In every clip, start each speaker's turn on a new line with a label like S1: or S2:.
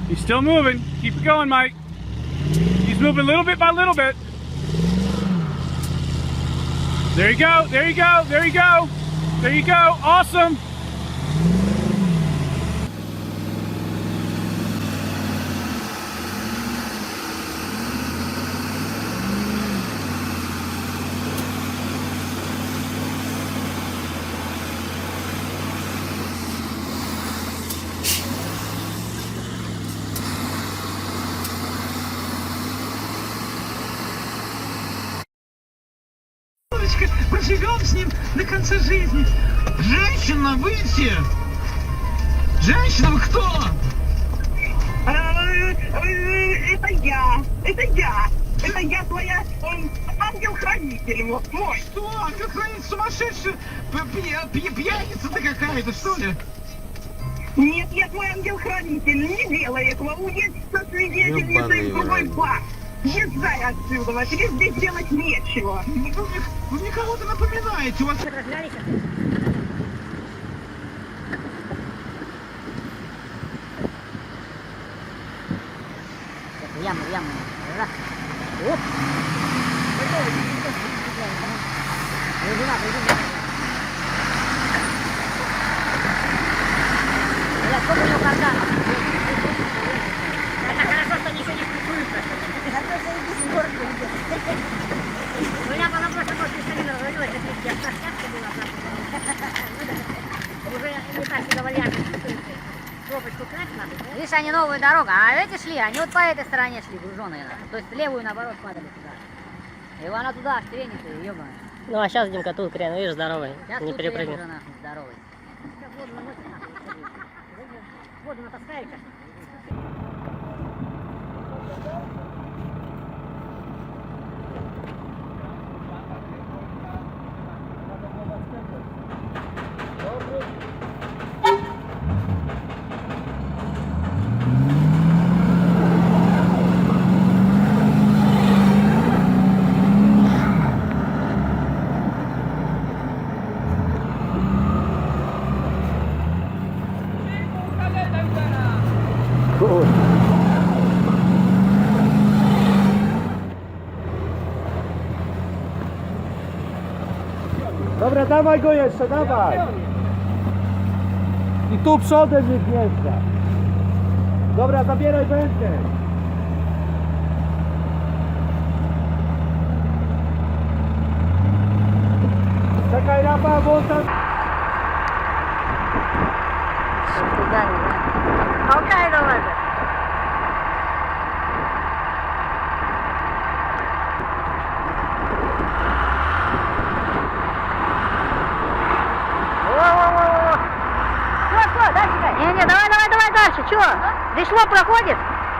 S1: He's still moving. Keep it going, Mike. He's moving little bit by little bit. There you go. There you go. There you go. There you go. Awesome.
S2: Поживем с ним до конца жизни. Женщина, выйти! Женщина, вы кто?
S3: Это я. Это я твоя ангел-хранитель. Вот, мой.
S2: Что? Ангел-хранитель сумасшедшая? Пьяница ты какая-то, что ли?
S3: Нет, я твой ангел-хранитель. Не делай этого. Уедь со свидетельницей в другой бар. Езжай отсюда, тебе здесь делать нечего.
S2: Вы мне кого-то напоминаете, у вас...
S4: Яму. Раз. Оп. Сколько у него карданов? Это хорошо, что ничего не спекуется. У меня была просто пистолина развалилась, это пиздец. Шашка была уже не так всегда варианты. Кропочку крать надо. Видишь, они новую дорогу, а эти шли, они вот по этой стороне шли, груженые. То есть левую наоборот падали туда. И она туда стренится, ебаная.
S5: Ну а сейчас, Димка, тут хрен, видишь, здоровый,
S4: сейчас
S5: не перепрыгнешь.
S4: Здоровый. Сейчас воду наносит, нахуй. Воду натаскаешь.
S1: Dobra, dawaj go jeszcze, dawaj. I tu przodem nie wjeżdża. Dobra, zabieraj wędkę. Czekaj, Rafa, bo tam...
S4: Okej, dobra. Не, давай дальше, чё? Весло проходит?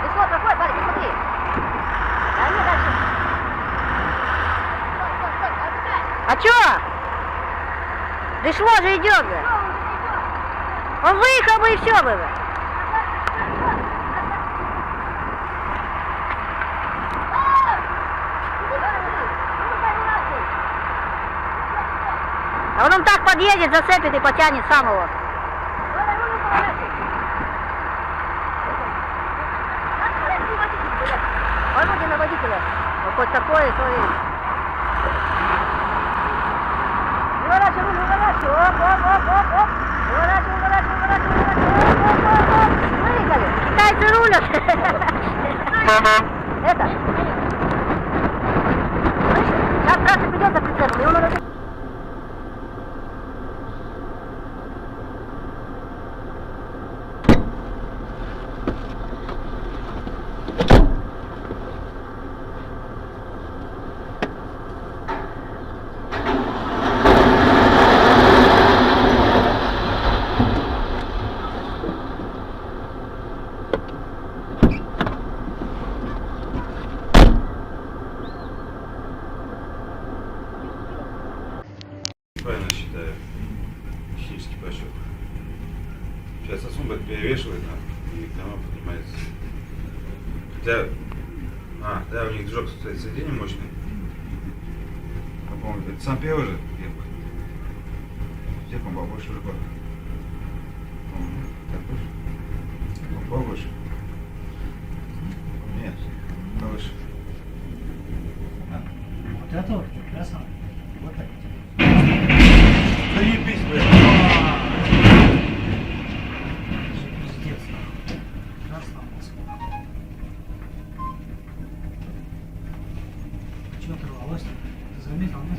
S4: Весло проходит, парень, не смотри. Да не дальше. А чё? Весло же идет, бля. Он выехал бы и все бы. А он так подъедет, зацепит и потянет сам его. Володя на водителя. Вот хоть такое, то и... Выворачивай. Оп. Выворачивай. Выехали. Китайцы рулят. Это. Сейчас трасса придет за прицепом, и он уже...
S6: Правильно считаю. Химический пощек. Сейчас Асумба перевешивает и дома поднимается. Хотя... да, у них движок, кстати, соединение мощный. По-моему, это сам первый же. Где помпа больше рыба? Так больше? Помпа больше.
S2: мотор, красава. Вот так.
S6: Заебись, блядь.
S2: Пиздец. Расслабился. Чего ты рвалось-то? Ты заметил, нет?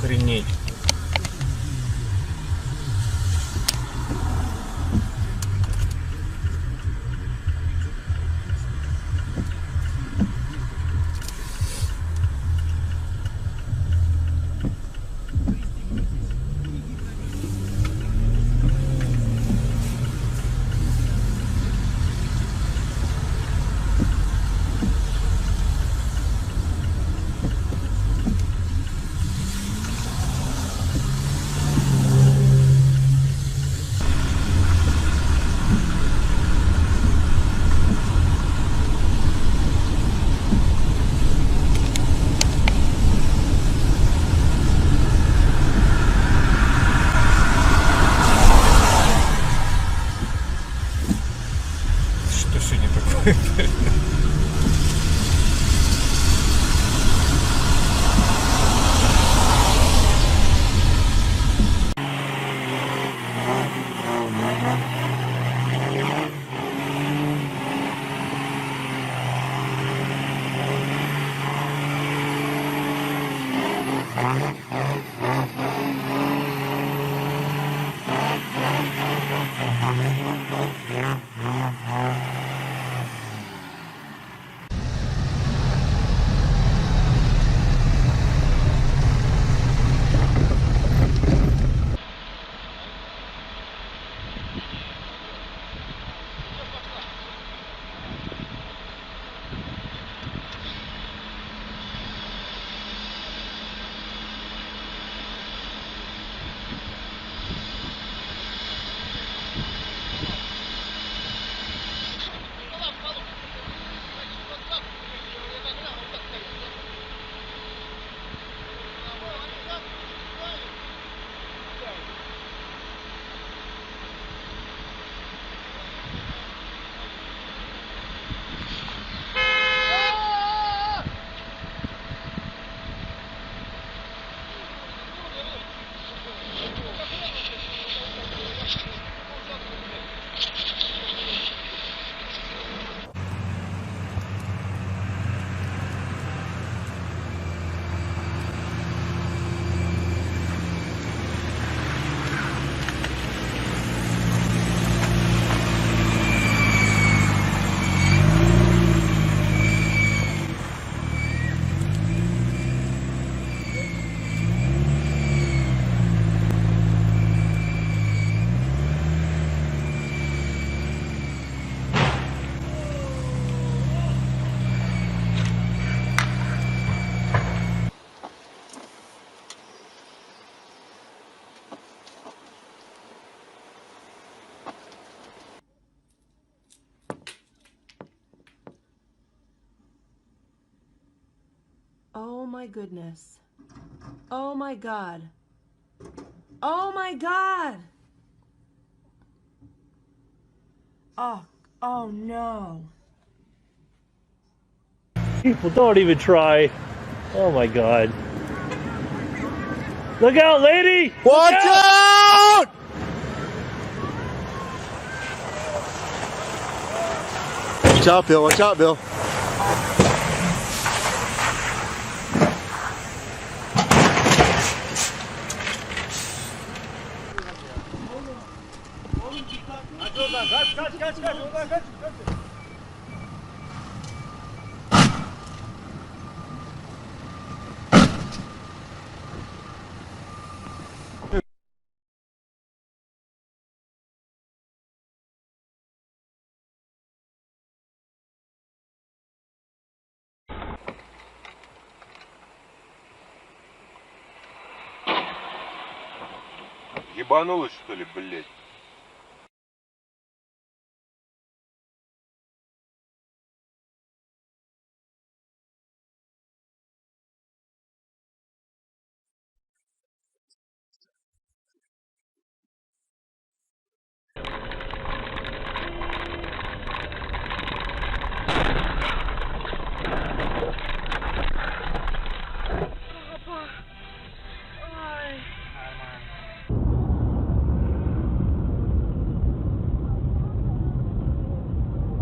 S1: Охренеть. Что сегодня такое?
S7: my goodness. Oh my God. Oh my God. Oh no.
S8: People, don't even try. Oh my God. Look out, lady!
S9: Watch out! Watch out, Bill. Watch out, Bill.
S6: Ебанулась, что ли, блядь?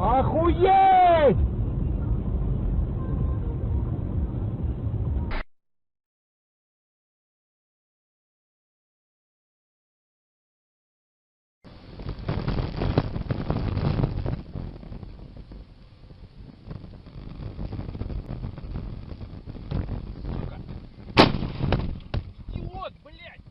S8: Охуеть!
S1: Идиот, блядь!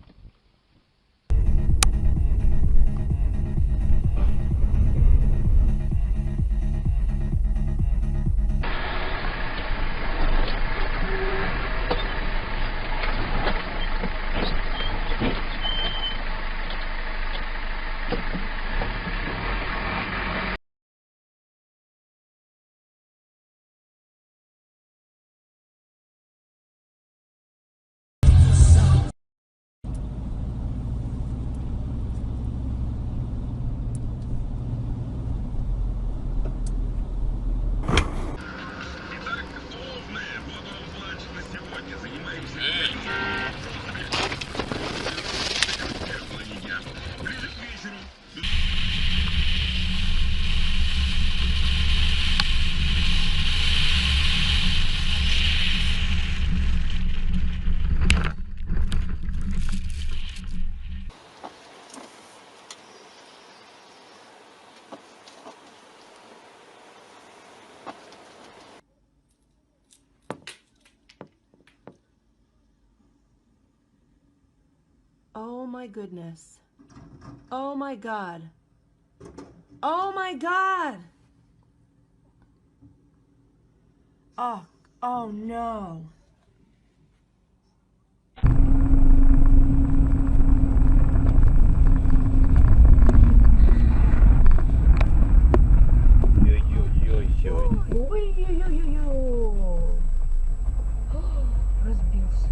S7: Oh my goodness. Oh my God. Oh my God. Oh no.
S3: Разбился.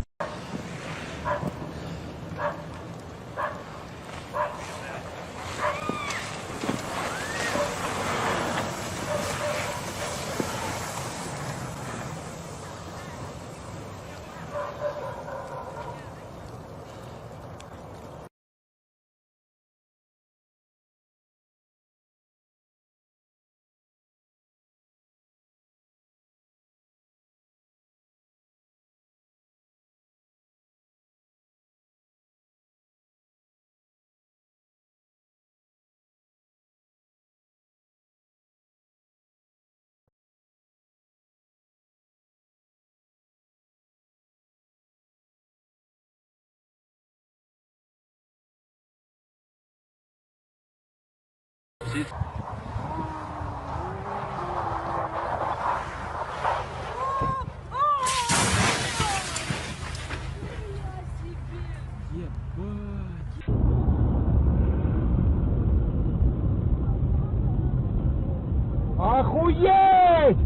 S8: Охуеть!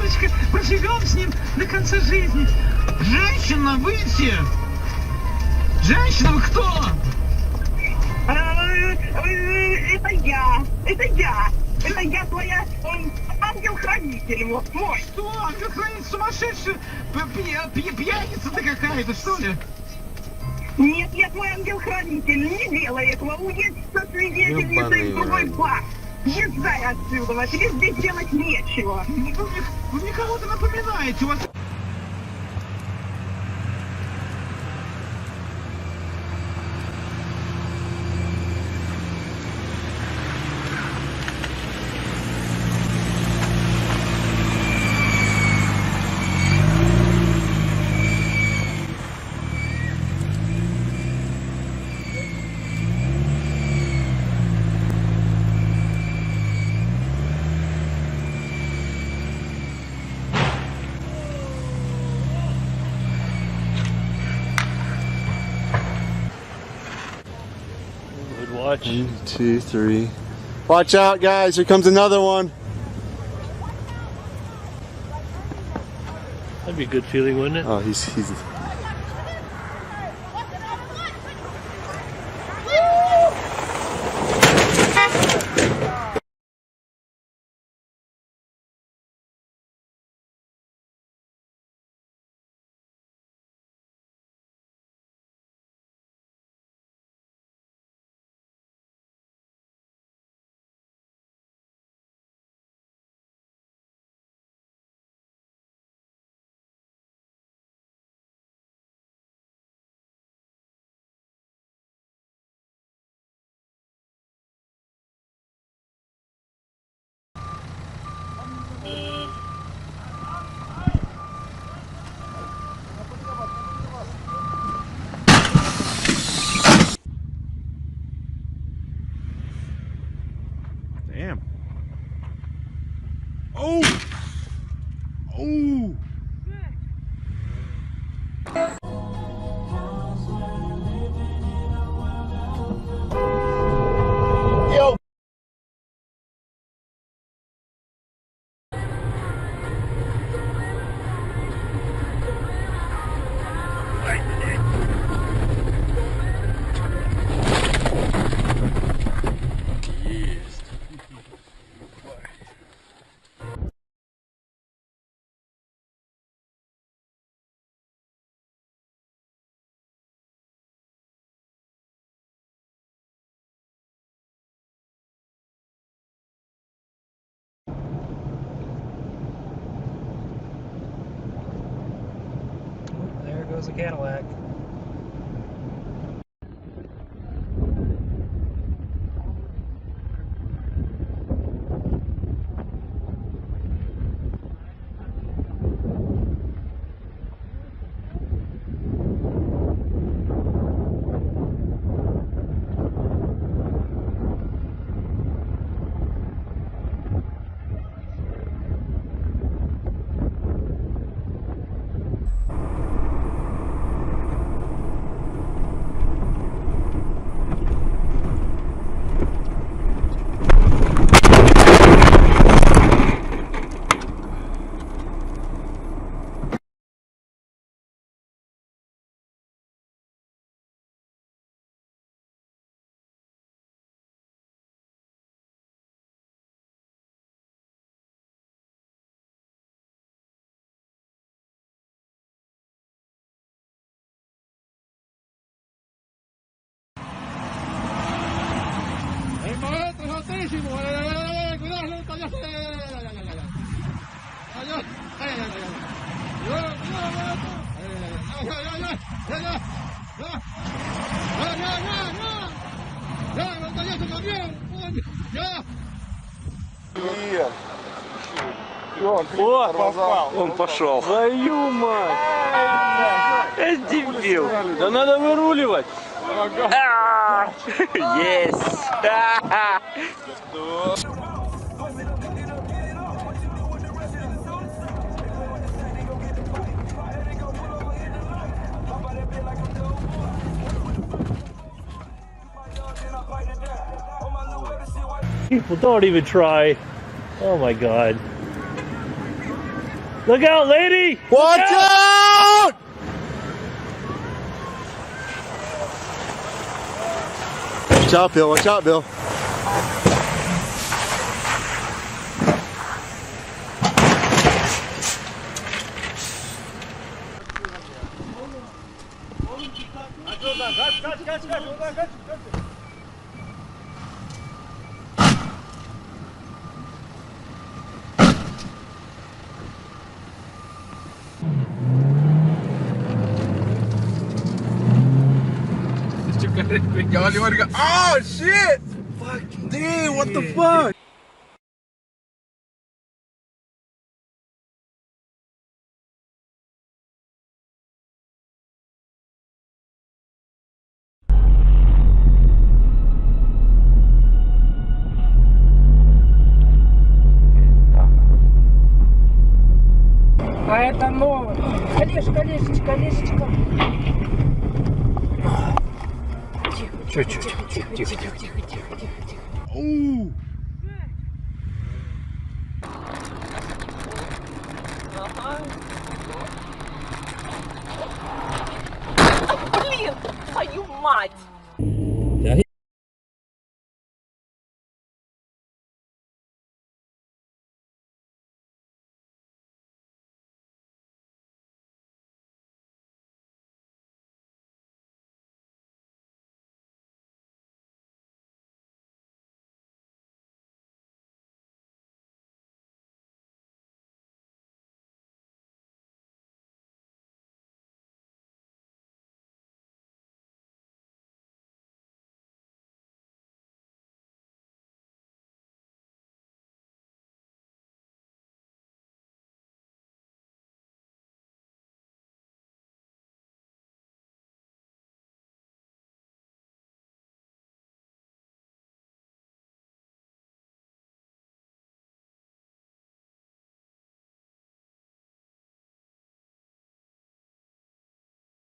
S2: девочка, проживем с ним до конца жизни. Женщина, выйти! Женщина, вы кто?
S3: Это я твоя ангел-хранитель, вот мой.
S2: Что? Ангел-хранитель сумасшедшая? Пьяница ты какая-то, что ли?
S3: Нет, я твой ангел-хранитель, не делай этого, уедь со свидетельницей в другой бар. Езжай отсюда, тебе здесь делать нечего.
S2: Вы мне кого-то напоминаете, у вас...
S8: Watch.
S9: 1, 2, 3. Watch out, guys. Here comes another one.
S8: That'd be a good feeling, wouldn't it?
S9: Oh, he's
S1: Damn. Oh! Oh!
S5: There goes a Cadillac.
S8: Он пошел. Твою мать! Дебил! Да надо выруливать! Есть! People don't even try. Oh my God. Look out, lady!
S9: Watch out! Watch out, Bill. Watch out, Bill.
S10: Y'all, you want to go? Oh shit! Fuck, dude, what the fuck?
S5: А это новое. Олежечка, Олежечка, Олежечка. Тихо, тихо, тихо, тихо, тихо, тихо, тихо, тихо.
S9: Ooh.
S7: Блин, твою мать!